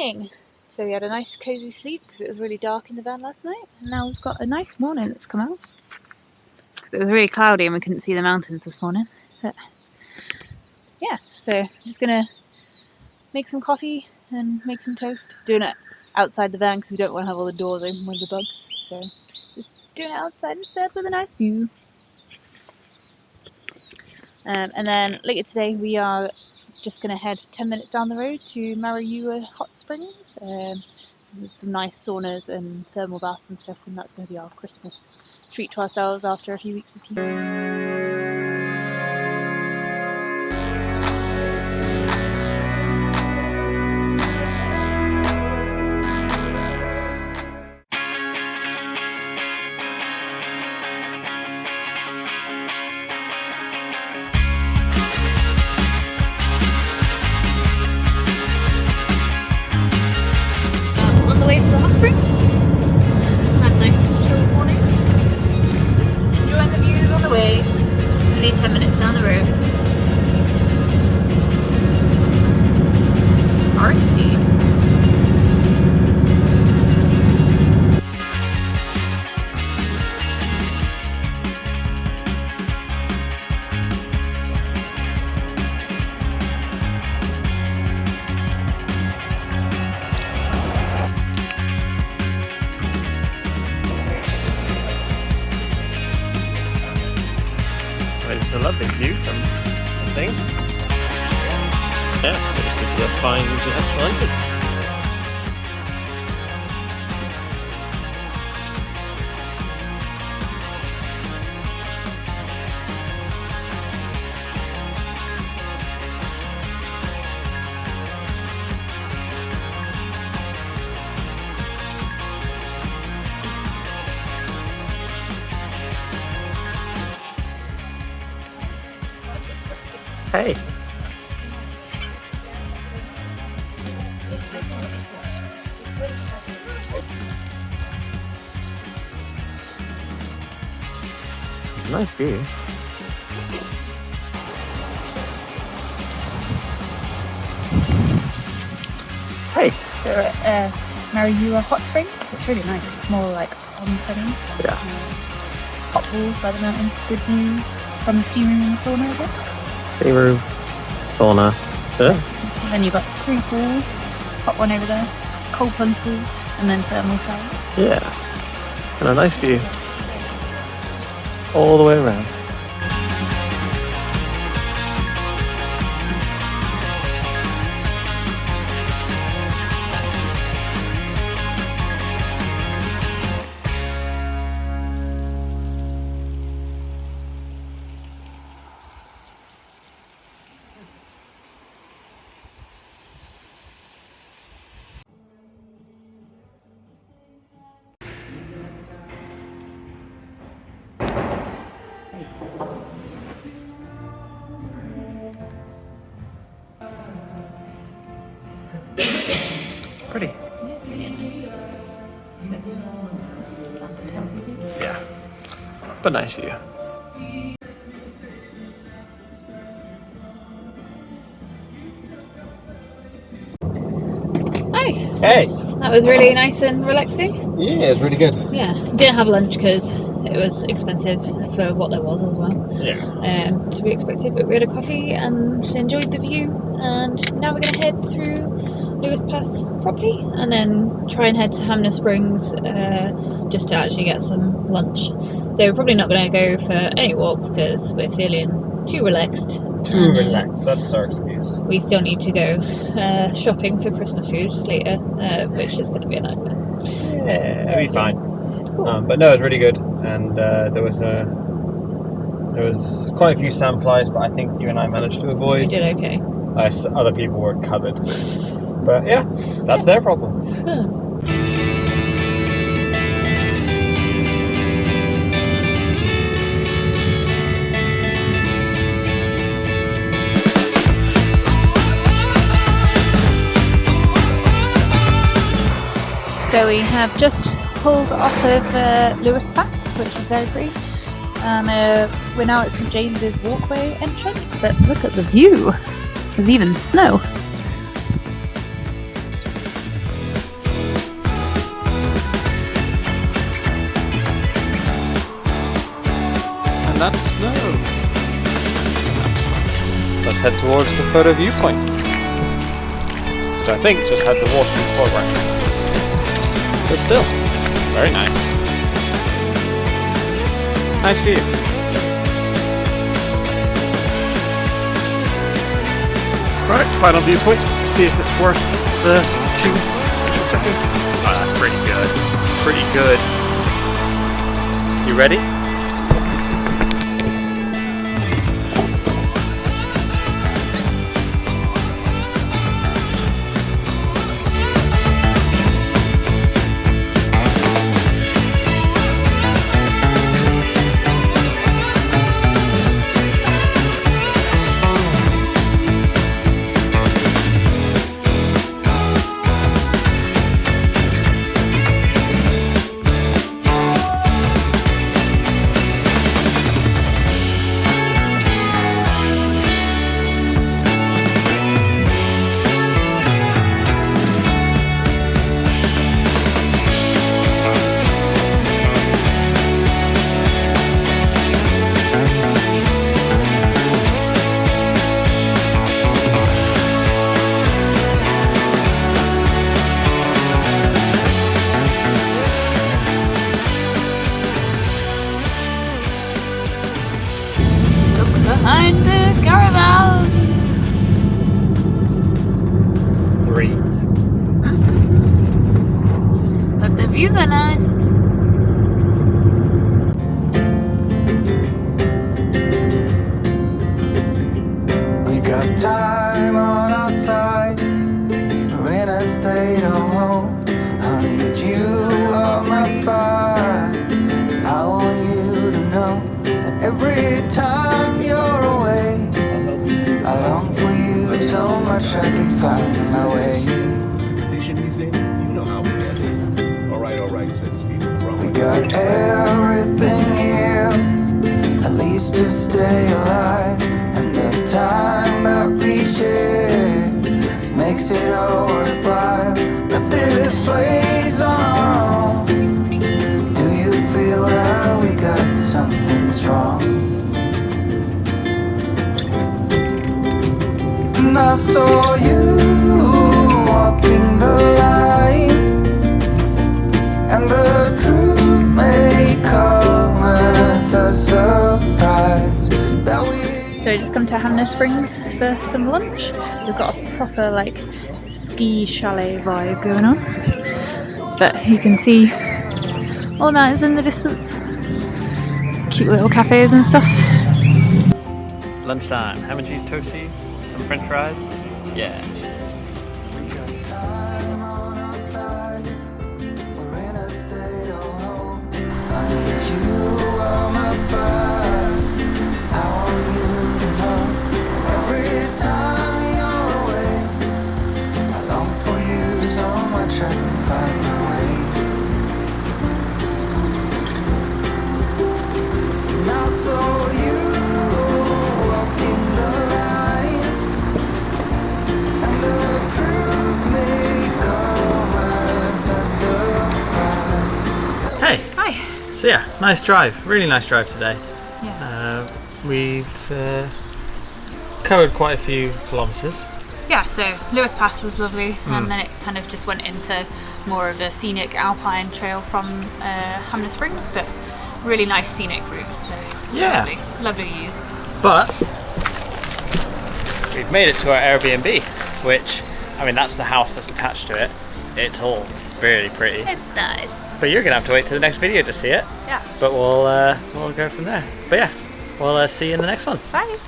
morning. So we had a nice cozy sleep because it was really dark in the van last night, and now we've got a nice morning that's come out because it was really cloudy and we couldn't see the mountains this morning. But yeah, so I'm just gonna make some coffee and make some toast. Doing it outside the van because we don't want to have all the doors open with the bugs, so just doing it outside instead with a nice view. And then later today we are just going to head 10 minutes down the road to Maruia Hot Springs. So there's some nice saunas and thermal baths and stuff, and that's going to be our Christmas treat to ourselves after a few weeks of heat. On the way to the hot springs. Had a nice chill morning. Just enjoying the views on the way. Only 10 minutes down the road. Artsy. It's a lovely view from the thing. Yeah, we just need to find the actual entrance. Hey! Nice view. Hey! So we're at Maruia Hot Springs. It's really nice. It's more like on-setting. Yeah. Hot pools by the mountain. Good view from the steam room and the sauna, I guess. Steam room, sauna. Yeah. And then you've got 3 pools. Hot one over there, cold plunge pool, and then thermal shower. Yeah. And a nice view. All the way around. Pretty. Yeah. But nice view. Hi! Hey! That was really nice and relaxing. Yeah, it's really good. Yeah, didn't have lunch because it was expensive for what there was as well. Yeah. To be expected, but we had a coffee and enjoyed the view, and now we're going to head through Lewis Pass properly and then try and head to Hamner Springs just to actually get some lunch. So we're probably not going to go for any walks because we're feeling too relaxed. Too relaxed, that's our excuse. We still need to go shopping for Christmas food later, which is going to be a nightmare. Yeah, it'll be fine. Cool. But no, it's really good, and there was quite a few sandflies, but I think you and I managed to avoid. We did okay. Other people were covered, but yeah, that's their problem. Huh. So we have just pulled off of Lewis Pass, which is very pretty. We're now at St James's walkway entrance, but look at the view. There's even snow. that's snow. Let's head towards the photo viewpoint, which I think just had the water in the foreground. But still, very nice. Nice view. Right, final viewpoint. See if it's worth the 2 seconds. Oh, that's pretty good. Pretty good. You ready? Behind the caravan. 3. But the views are nice. We got time on our side. We're in a state of hope. I need you on my fire. I want you to know that every time you're away, I long for you so much I can find my way. We got everything here, at least to stay alive. And the time that we share makes it all worthwhile. Got this place on our own. Do you feel that we got something strong? And I saw you walking the line, and the truth may come as a surprise that we. So I just come to Hamner Springs for some lunch. We've got a proper like ski chalet vibe going on. But you can see all that is in the distance. Cute little cafes and stuff. Lunchtime. Ham and cheese toasty, some french fries. Yeah. We got time on our side. We're in a state of hope. I need you on my fire. I want you to know that every time you're away, I long for you so much I can find my way. And I saw you walking the line, and the truth may come as a surprise. Hey. Hi. So yeah, nice drive. Really nice drive today. Yeah. We've covered quite a few kilometres. Yeah, so Lewis Pass was lovely, and then it kind of just went into more of a scenic alpine trail from Hamner Springs, but really nice scenic route. So Yeah. lovely views. But we've made it to our Airbnb, which, I mean, that's the house that's attached to it. It's all really pretty. It's nice. But you're gonna have to wait till the next video to see it. Yeah. But we'll go from there. But yeah, we'll see you in the next one. Bye.